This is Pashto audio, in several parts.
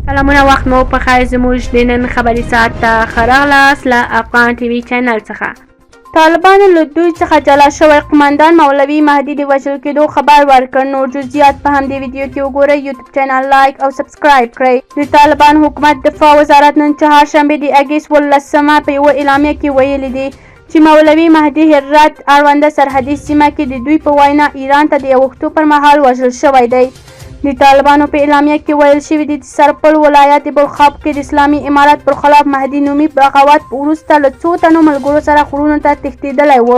سلامونه وخت مو په خیر زموږ د نن خبري ساعت ته ښه راغلاست له افغان ټي وي چینل څخه. طالبانو له دوی څخه جلا شوی قمندان مولوي مهدي د وژل کېدو خبر ورکړ. نور جزئیات په همدې ویډیو کې وګورئ. یوټیوب چینل لایک او سبسکرایب کړئ. د طالبان حکومت دفاع وزارت نن چهارشنبې د اګست 18 په یوه اعلامیه کې ویلي دي چې مولوي مهدي هرات اړونده سرحدي سیمه کې د دوی په وینا ایران ته د اوښتو پر مهال وژل شوی دی. د طالبانو په اعلامیه کې ویل شوي دي چې سرپل ولایت بلخاب کې د اسلامي امارت پر خلاف مهدي نومي بغاوت وروسته له څو تنو ملګرو سره غرونو ته تښتېدلی و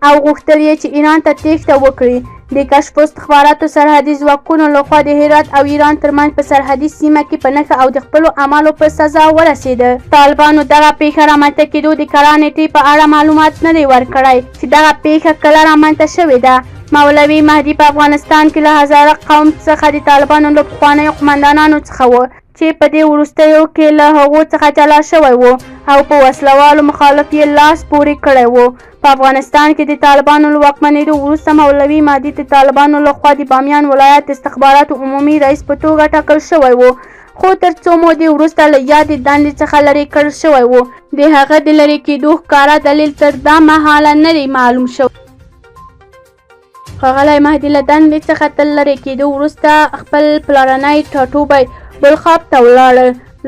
او غوښتل یې چې ایران ته تېښته وکړي. د کشف استخباراتو سرحدي ځواکونو لخوا د هرات او ایران ترمنځ په سرحدي سیمه کې په نښه او د خپلو اعمالو په سزا ورسېده. طالبانو دغه پیښه رامنځته کېدو د کره نیټې په اړه معلومات نه دی ورکړی چې دغه پیښه کله رامنځته شوې ده. مولوي مهدي په افغانستان کې له هزاره قوم څخه د طالبانو له پخوانیو قمندانانو څخه و چې په دې وروستیو کې له هغو څخه جلا شوی و او په وسلوالو مخالف یې لاس پورې کړی و. په افغانستان کې د طالبانو له واکمنېدو وروسته مولوي مهدي د طالبانو لخوا د بامیان ولایت استخباراتو عمومي رئیس په توګه ټاکل شوی و، خو تر څو مودې وروسته له یادې دندې څخه لرې کړل شوی و. د هغه د لرې کېدو ښکاره دلیل تر دا مهاله نه دی معلوم شوی. ښاغلی مهدي له دندې څخه تر لرې کېدو وروسته خپل پلرنی ټاټوبی بلخاب ته ولاړ.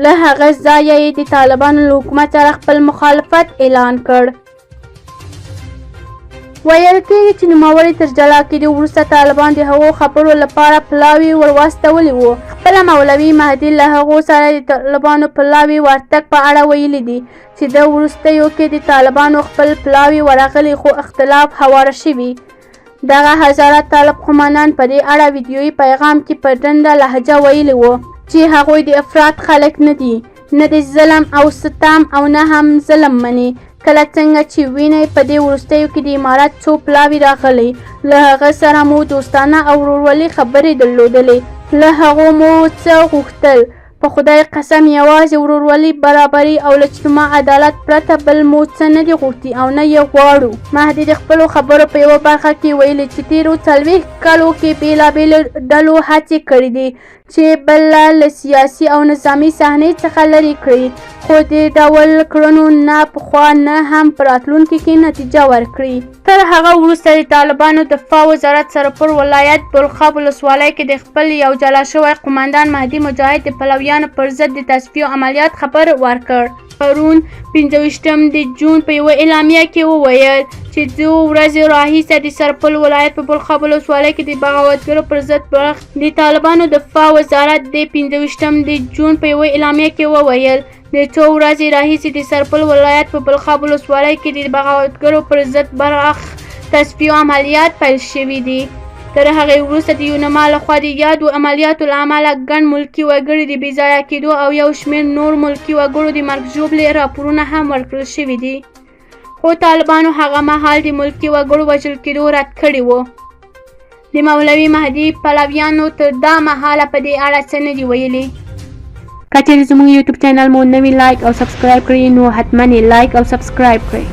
له هغه ځایه یې د طالبانو له حکومت سره خپل مخالفت اعلان کړ. ویل کېږي چې نوموړي تر جلا کېدو وروسته طالبان د هغو خبرو لپاره پلاوي ورواستولي وو. خپله مولوي مهدي له هغو سره د طالبانو پلاوي ورتګ په اړه ویلي دي چې د وروستیو کې د طالبانو خپل پلاوي ورغلي خو اختلاف هواره شوي. دغه هزاره طالب قمندان په دې اړه ویډیويي پیغام کې په ډنډه لهجه ویلي وو چې هغوی د افراط خلک نه دي، نه د ظلم او ستم او نه هم ظلم مني. کله څنګه چې وینئ په دې وروستیو کې د امارت څو پلاوي راغلي، له هغه سره مو دوستانه او ورورولي خبرې درلودلې، له هغو مو څه غوښتل؟ په خدای قسم یوازې ورورولي، برابري او له اجتماع عدالت پرته بل مو څه نه دي غوښتي او نه یې غواړو. مهدي د خپلو خبرو په یوه برخه کې ویلي چې تېرو 40 کالو کې بېلابېلو ډلو هڅې کړې دي چې بله له سیاسي او نظامي صحنې څخه لرې کړي، خو دې ډول کړنو نه پخوا نه هم په راتلونکي کې نتیجه ورکړي. تر هغه وروسته د طالبانو دفاع وزارت سرپل ولایت بلخاب ولسوالۍ کې د خپل یو جلا شوی قمندان مهدي مجاهد د پلویانو پر ضد د تصفیې عملیات خبر ورکړ. پرون 25 د جون په یوه اعلامیه کې وویل چې 2 ورځې راهیسې د سرپل ولایت په بلخاب ولسوالۍ کې د بغاوتګرو پر ضد د طالبانو دفاع وزارت د 25 د جون په یوه اعلامیه کې وویل د 2 ورځې راهیسې د سرپل ولایت په بلخاب ولسوالۍ کې د بغاوتګرو پر ضد براخ تصفیې عملیات پیل شوي دي. تر هغې وروسته د یونما لخوا د یادو عملیاتو له امله ګڼ ملکي وګړي د بېځایه کېدو او یو شمېر نور ملکي وګړو د مرګ ژوبلې راپورونه هم ورکړل شوي دي، خو طالبانو هغه مهال د ملکي وګړو وژل کېدو رد کړي وو. د مولوي مهدي پلویانو تر دا مهاله په دې اړه څه نه دي ویلي. که چېرې زموږ یوټیوب چینل مو نوي لایک او سبسکرایب کړئ نو حتما یې لایک او سبسکرایب کړئ.